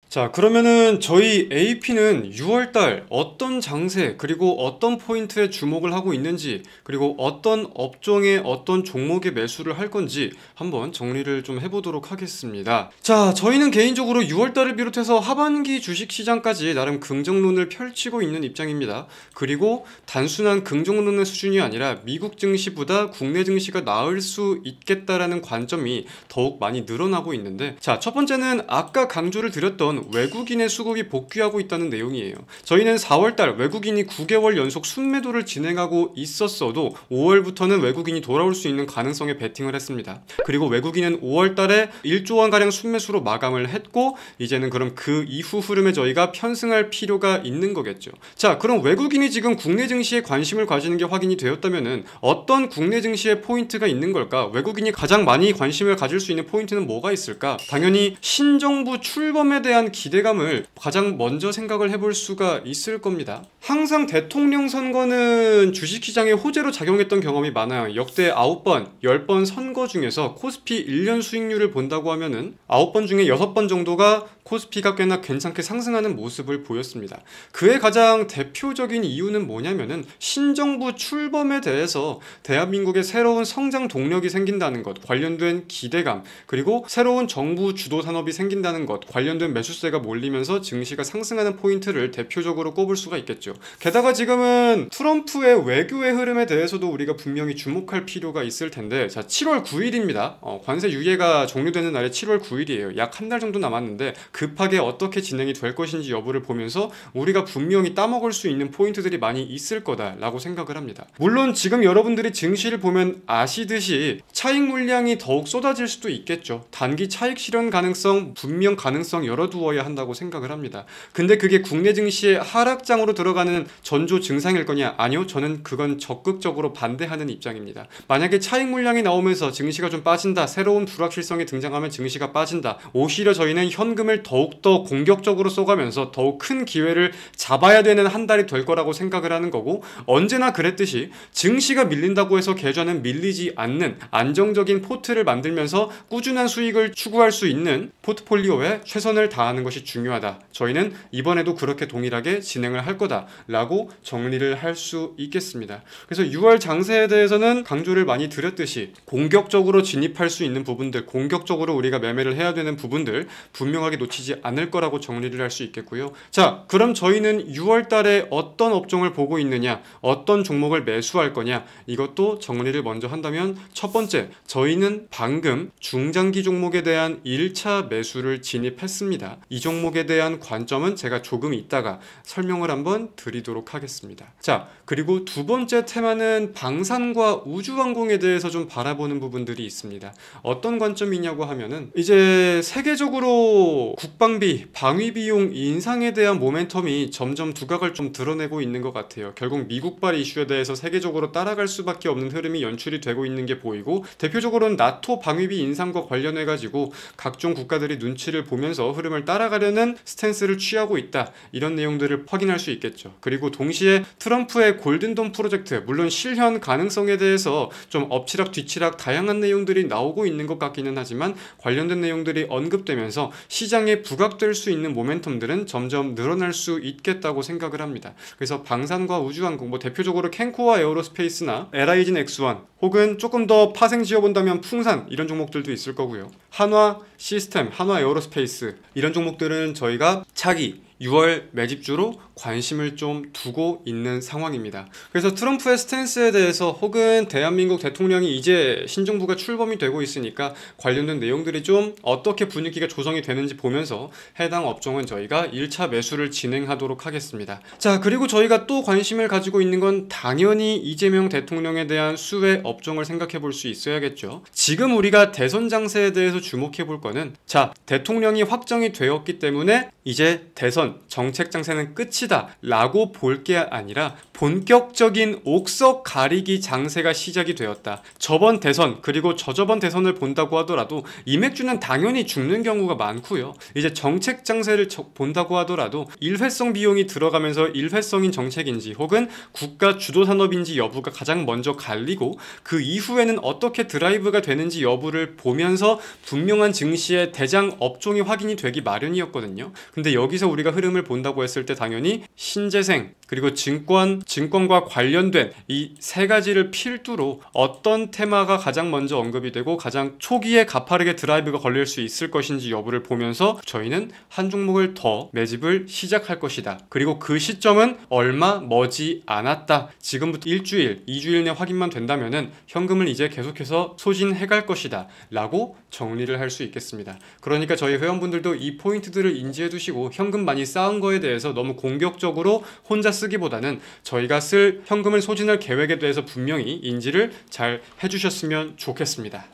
자, 그러면은 저희 AP는 6월달 어떤 장세 그리고 어떤 포인트에 주목을 하고 있는지, 그리고 어떤 업종의 어떤 종목의 매수를 할 건지 한번 정리를 좀 해보도록 하겠습니다. 자, 저희는 개인적으로 6월달을 비롯해서 하반기 주식시장까지 나름 긍정론을 펼치고 있는 입장입니다. 그리고 단순한 긍정론의 수준이 아니라 미국 증시보다 국내 증시가 나을 수 있겠다라는 관점이 더욱 많이 늘어나고 있는데, 자, 첫 번째는 아까 강조를 드렸던 외국인의 수급이 복귀하고 있다는 내용이에요. 저희는 4월달 외국인이 9개월 연속 순매도를 진행하고 있었어도 5월부터는 외국인이 돌아올 수 있는 가능성에 베팅을 했습니다. 그리고 외국인은 5월달에 1조 원가량 순매수로 마감을 했고, 이제는 그럼 그 이후 흐름에 저희가 편승할 필요가 있는 거겠죠. 자, 그럼 외국인이 지금 국내 증시에 관심을 가지는 게 확인이 되었다면은 어떤 국내 증시에 포인트가 있는 걸까? 외국인이 가장 많이 관심을 가질 수 있는 포인트는 뭐가 있을까? 당연히 신정부 출범에 대한 기대감을 가장 먼저 생각을 해볼 수가 있을 겁니다. 항상 대통령 선거는 주식시장의 호재로 작용했던 경험이 많아요. 역대 9번, 10번 선거 중에서 코스피 1년 수익률을 본다고 하면은 9번 중에 6번 정도가 코스피가 꽤나 괜찮게 상승하는 모습을 보였습니다. 그의 가장 대표적인 이유는 뭐냐면은 신정부 출범에 대해서 대한민국의 새로운 성장 동력이 생긴다는 것, 관련된 기대감, 그리고 새로운 정부 주도 산업이 생긴다는 것, 관련된 매수세가 몰리면서 증시가 상승하는 포인트를 대표적으로 꼽을 수가 있겠죠. 게다가 지금은 트럼프의 외교의 흐름에 대해서도 우리가 분명히 주목할 필요가 있을 텐데, 자, 7월 9일입니다. 관세 유예가 종료되는 날이 7월 9일이에요. 약 한 달 정도 남았는데 급하게 어떻게 진행이 될 것인지 여부를 보면서 우리가 분명히 따먹을 수 있는 포인트들이 많이 있을 거다라고 생각을 합니다. 물론 지금 여러분들이 증시를 보면 아시듯이 차익 물량이 더욱 쏟아질 수도 있겠죠. 단기 차익 실현 가능성, 분명 가능성 열어두어야 한다고 생각을 합니다. 근데 그게 국내 증시의 하락장으로 들어가는 전조 증상일 거냐? 아니요, 저는 그건 적극적으로 반대하는 입장입니다. 만약에 차익 물량이 나오면서 증시가 좀 빠진다, 새로운 불확실성이 등장하면 증시가 빠진다, 오히려 저희는 현금을 더욱더 공격적으로 쏘가면서 더욱 큰 기회를 잡아야 되는 한 달이 될 거라고 생각을 하는 거고, 언제나 그랬듯이 증시가 밀린다고 해서 계좌는 밀리지 않는 안정적인 포트를 만들면서 꾸준한 수익을 추구할 수 있는 포트폴리오에 최선을 다하는 것이 중요하다. 저희는 이번에도 그렇게 동일하게 진행을 할 거다라고 정리를 할 수 있겠습니다. 그래서 6월 장세에 대해서는 강조를 많이 드렸듯이 공격적으로 진입할 수 있는 부분들, 공격적으로 우리가 매매를 해야 되는 부분들 분명하게 놓치지 않을 거라고 정리를 할 수 있겠고요. 자, 그럼 저희는 6월 달에 어떤 업종을 보고 있느냐, 어떤 종목을 매수할 거냐, 이것도 정리를 먼저 한다면, 첫 번째, 저희는 방금 중장기 종목에 대한 1차 매수를 진입했습니다. 이 종목에 대한 관점은 제가 조금 이따가 설명을 한번 드리도록 하겠습니다. 자, 그리고 두 번째 테마는 방산과 우주항공에 대해서 좀 바라보는 부분들이 있습니다. 어떤 관점이냐고 하면은, 이제 세계적으로 국방비, 방위비용 인상에 대한 모멘텀이 점점 두각을 좀 드러내고 있는 것 같아요. 결국 미국발 이슈에 대해서 세계적으로 따라갈 수밖에 없는 흐름이 연출이 되고 있는 게 보이고, 대표적으로는 나토 방위비 인상과 관련해가지고 각종 국가들이 눈치를 보면서 흐름을 따라가려는 스탠스를 취하고 있다, 이런 내용들을 확인할 수 있겠죠. 그리고 동시에 트럼프의 골든돔 프로젝트, 물론 실현 가능성에 대해서 좀 엎치락 뒤치락 다양한 내용들이 나오고 있는 것 같기는 하지만, 관련된 내용들이 언급되면서 시장에 부각될 수 있는 모멘텀들은 점점 늘어날 수 있겠다고 생각을 합니다. 그래서 방산과 우주항공, 대표적으로 캔코와 에어로스페이스나 LI진 X1, 혹은 조금 더 파생 지어본다면 풍산, 이런 종목들도 있을 거고요. 한화 시스템, 한화 에어로스페이스, 이런 종목들은 저희가 차기 6월 매집주로 관심을 좀 두고 있는 상황입니다. 그래서 트럼프의 스탠스에 대해서, 혹은 대한민국 대통령이 이제 신정부가 출범이 되고 있으니까 관련된 내용들이 좀 어떻게 분위기가 조성이 되는지 보면서 해당 업종은 저희가 1차 매수를 진행하도록 하겠습니다. 자, 그리고 저희가 또 관심을 가지고 있는 건 당연히 이재명 대통령에 대한 수혜 업종을 생각해 볼 수 있어야겠죠. 지금 우리가 대선 장세에 대해서 주목해 볼 거는, 자, 대통령이 확정이 되었기 때문에 이제 대선 되면 정책 장세는 끝이다 라고 볼 게 아니라 본격적인 옥석 가리기 장세가 시작이 되었다. 저번 대선 그리고 저저번 대선을 본다고 하더라도 이맥주는 당연히 죽는 경우가 많고요. 이제 정책 장세를 본다고 하더라도 일회성 비용이 들어가면서 일회성인 정책인지 혹은 국가 주도 산업인지 여부가 가장 먼저 갈리고 그 이후에는 어떻게 드라이브가 되는지 여부를 보면서 분명한 증시의 대장 업종이 확인이 되기 마련이었거든요. 근데 여기서 우리가 흐름을 본다고 했을 때 당연히 신재생 그리고 증권과 관련된 이 세 가지를 필두로 어떤 테마가 가장 먼저 언급이 되고 가장 초기에 가파르게 드라이브가 걸릴 수 있을 것인지 여부를 보면서 저희는 한 종목을 더 매집을 시작할 것이다. 그리고 그 시점은 얼마 머지 않았다. 지금부터 일주일, 2주일 내 확인만 된다면은 현금을 이제 계속해서 소진해 갈 것이다 라고 정리를 할 수 있겠습니다. 그러니까 저희 회원분들도 이 포인트들을 인지해 두시고 현금 많이 쌓은 거에 대해서 너무 공격적으로 혼자 쓰기보다는 저희가 쓸 현금을 소진할 계획에 대해서 분명히 인지를 잘 해주셨으면 좋겠습니다.